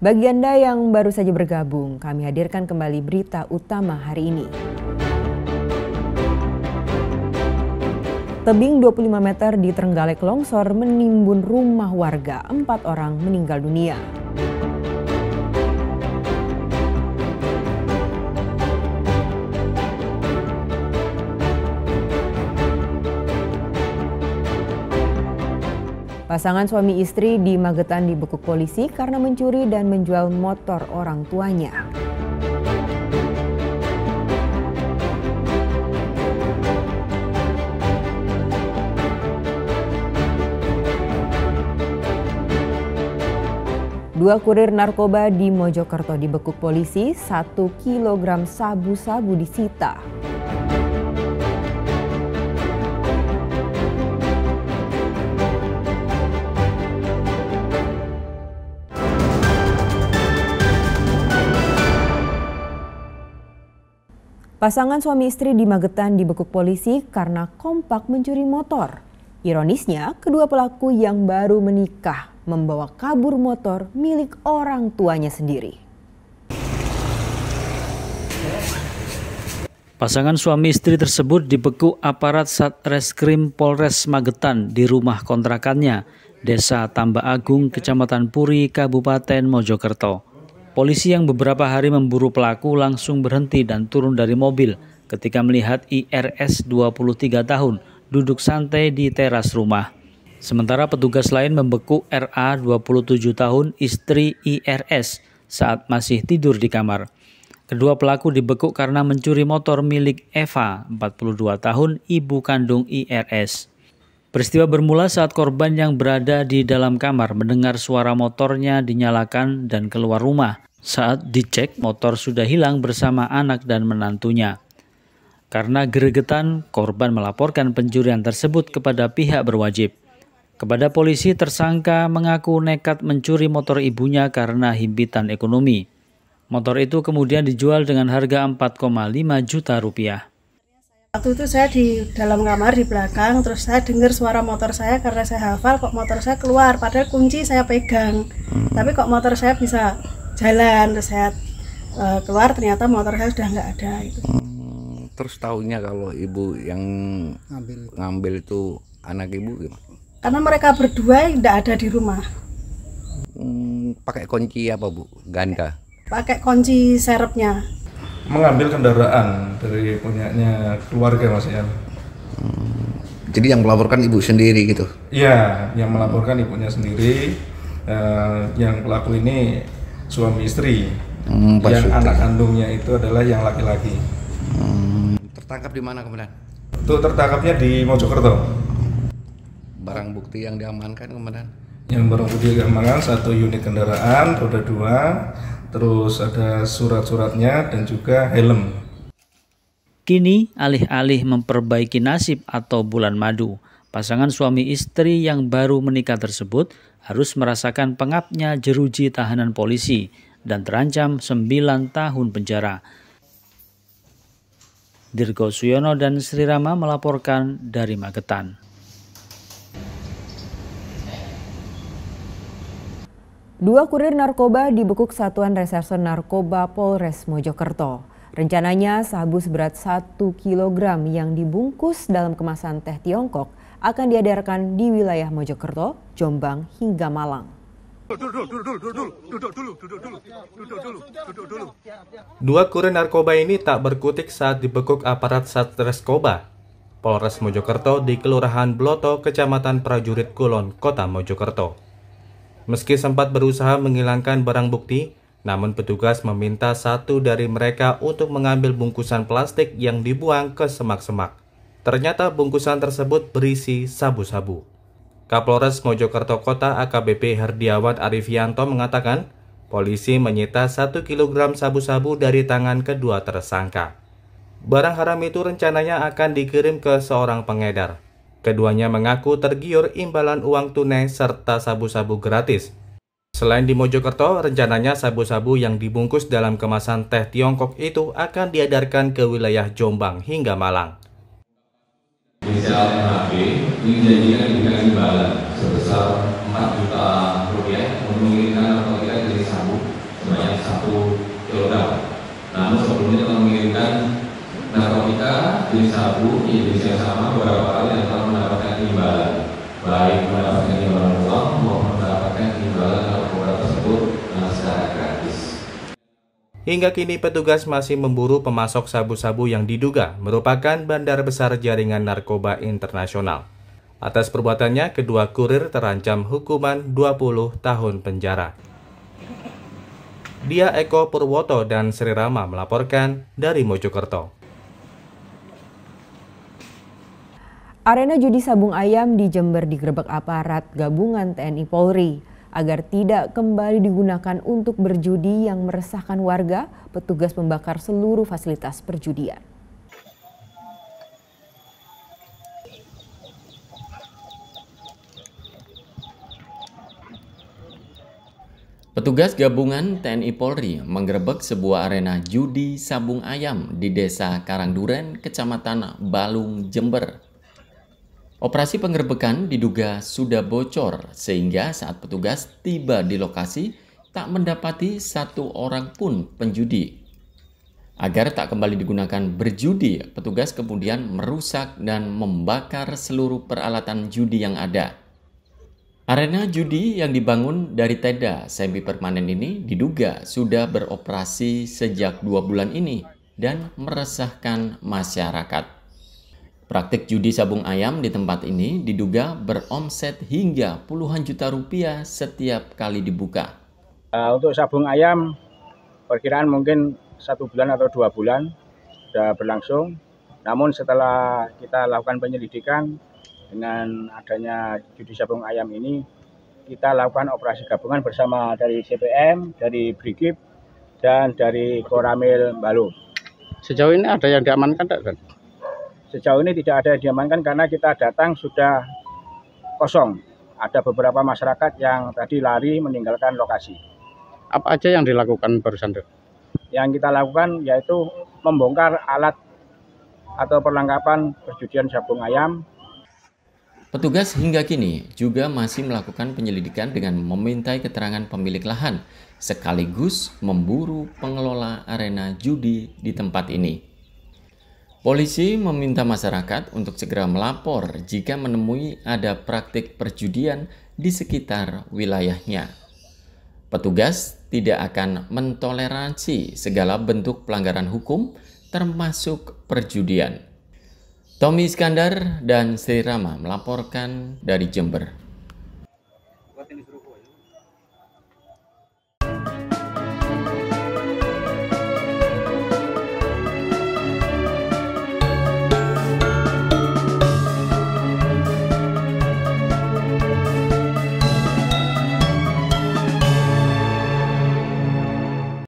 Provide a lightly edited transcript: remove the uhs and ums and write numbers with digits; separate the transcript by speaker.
Speaker 1: Bagi Anda yang baru saja bergabung, kami hadirkan kembali berita utama hari ini. Tebing 25 meter di Trenggalek longsor menimbun rumah warga, 4 orang meninggal dunia. Pasangan suami istri di Magetan dibekuk polisi karena mencuri dan menjual motor orang tuanya. Dua kurir narkoba di Mojokerto dibekuk polisi, 1 kilogram sabu-sabu disita. Pasangan suami istri di Magetan dibekuk polisi karena kompak mencuri motor. Ironisnya, kedua pelaku yang baru menikah membawa kabur motor milik orang tuanya sendiri.
Speaker 2: Pasangan suami istri tersebut dibekuk aparat Satreskrim Polres Magetan di rumah kontrakannya, Desa Tambak Agung, Kecamatan Puri, Kabupaten Mojokerto. Polisi yang beberapa hari memburu pelaku langsung berhenti dan turun dari mobil ketika melihat IRS 23 tahun duduk santai di teras rumah. Sementara petugas lain membekuk RA 27 tahun istri IRS saat masih tidur di kamar. Kedua pelaku dibekuk karena mencuri motor milik Eva, 42 tahun, ibu kandung IRS. Peristiwa bermula saat korban yang berada di dalam kamar mendengar suara motornya dinyalakan dan keluar rumah. Saat dicek, motor sudah hilang bersama anak dan menantunya. Karena gregetan, korban melaporkan pencurian tersebut kepada pihak berwajib. Kepada polisi, tersangka mengaku nekat mencuri motor ibunya karena himpitan ekonomi. Motor itu kemudian dijual dengan harga 4,5 juta rupiah.
Speaker 3: Waktu itu saya di dalam kamar di belakang, terus saya dengar suara motor saya karena saya hafal kok motor saya keluar, padahal kunci saya pegang. Tapi kok motor saya bisa jalan, terus saya keluar ternyata motor saya sudah nggak ada. Gitu.
Speaker 4: Terus tahunya kalau ibu yang ngambil itu anak ibu gimana?
Speaker 3: Karena mereka berdua tidak ada di rumah.
Speaker 4: Pakai kunci apa Bu? Ganda?
Speaker 3: Pakai kunci serepnya.
Speaker 5: Mengambil kendaraan dari punyanya keluarga Mas Ian.
Speaker 4: Jadi yang melaporkan ibu sendiri gitu?
Speaker 5: Iya, yang melaporkan ibunya sendiri. Yang pelaku ini suami istri. Yang anak kandungnya itu adalah yang laki-laki.
Speaker 4: Tertangkap di mana kemudian?
Speaker 5: Untuk tertangkapnya di Mojokerto.
Speaker 4: Barang bukti yang diamankan kemudian?
Speaker 5: Yang barang bukti diamankan 1 unit kendaraan, roda 2. Terus ada surat-suratnya dan juga helm.
Speaker 2: Kini alih-alih memperbaiki nasib atau bulan madu, pasangan suami istri yang baru menikah tersebut harus merasakan pengapnya jeruji tahanan polisi dan terancam 9 tahun penjara. Dirgo Suyono dan Sri Rama melaporkan dari Magetan.
Speaker 1: Dua kurir narkoba dibekuk Satuan Reserse Narkoba Polres Mojokerto. Rencananya sabu seberat 1 kilogram yang dibungkus dalam kemasan teh Tiongkok akan diedarkan di wilayah Mojokerto, Jombang hingga Malang.
Speaker 6: Dua kurir narkoba ini tak berkutik saat dibekuk aparat Satreskoba Polres Mojokerto di Kelurahan Bloto, Kecamatan Prajurit Kulon, Kota Mojokerto. Meski sempat berusaha menghilangkan barang bukti, namun petugas meminta satu dari mereka untuk mengambil bungkusan plastik yang dibuang ke semak-semak. Ternyata bungkusan tersebut berisi sabu-sabu. Kapolres Mojokerto Kota AKBP Herdiawan Arifianto mengatakan, polisi menyita 1 kilogram sabu-sabu dari tangan kedua tersangka. Barang haram itu rencananya akan dikirim ke seorang pengedar. Keduanya mengaku tergiur imbalan uang tunai serta sabu-sabu gratis. Selain di Mojokerto, rencananya sabu-sabu yang dibungkus dalam kemasan teh Tiongkok itu akan diedarkan ke wilayah Jombang hingga Malang.
Speaker 7: Inisial MHB dijanjikan diberikan imbalan sebesar 4 juta rupiah untuk mengirimkan narkotika jenis sabu jenis sabu jenis yang sama beberapa kali dan telah mendapatkan imbalan, baik mendapatkan imbalan uang maupun mendapatkan imbalan narkoba tersebut secara gratis.
Speaker 6: Hingga kini petugas masih memburu pemasok sabu-sabu yang diduga merupakan bandar besar jaringan narkoba internasional. Atas perbuatannya, kedua kurir terancam hukuman 20 tahun penjara. Dia Eko Purwoto dan Sri Rama melaporkan dari Mojokerto.
Speaker 1: Arena judi sabung ayam di Jember digerebek aparat gabungan TNI Polri. Agar tidak kembali digunakan untuk berjudi yang meresahkan warga, petugas membakar seluruh fasilitas perjudian.
Speaker 8: Petugas gabungan TNI Polri menggerebek sebuah arena judi sabung ayam di Desa Karangduren, Kecamatan Balung, Jember. Operasi penggerebekan diduga sudah bocor sehingga saat petugas tiba di lokasi tak mendapati satu orang pun penjudi. Agar tak kembali digunakan berjudi, petugas kemudian merusak dan membakar seluruh peralatan judi yang ada. Arena judi yang dibangun dari tenda semi permanen ini diduga sudah beroperasi sejak 2 bulan ini dan meresahkan masyarakat. Praktik judi sabung ayam di tempat ini diduga beromset hingga puluhan juta rupiah setiap kali dibuka.
Speaker 9: Untuk sabung ayam, perkiraan mungkin 1 bulan atau 2 bulan sudah berlangsung. Namun setelah kita lakukan penyelidikan dengan adanya judi sabung ayam ini, kita lakukan operasi gabungan bersama dari CPM, dari Brigip, dan dari Koramil Balu.
Speaker 10: Sejauh ini ada yang diamankan kan?
Speaker 9: Sejauh ini tidak ada yang diamankan karena kita datang sudah kosong. Ada beberapa masyarakat yang tadi lari meninggalkan lokasi.
Speaker 10: Apa aja yang dilakukan barusan?
Speaker 9: Yang kita lakukan yaitu membongkar alat atau perlengkapan perjudian sabung ayam.
Speaker 8: Petugas hingga kini juga masih melakukan penyelidikan dengan memintai keterangan pemilik lahan, sekaligus memburu pengelola arena judi di tempat ini. Polisi meminta masyarakat untuk segera melapor jika menemui ada praktik perjudian di sekitar wilayahnya. Petugas tidak akan mentoleransi segala bentuk pelanggaran hukum termasuk perjudian. Tommy Iskandar dan Sri Rama melaporkan dari Jember.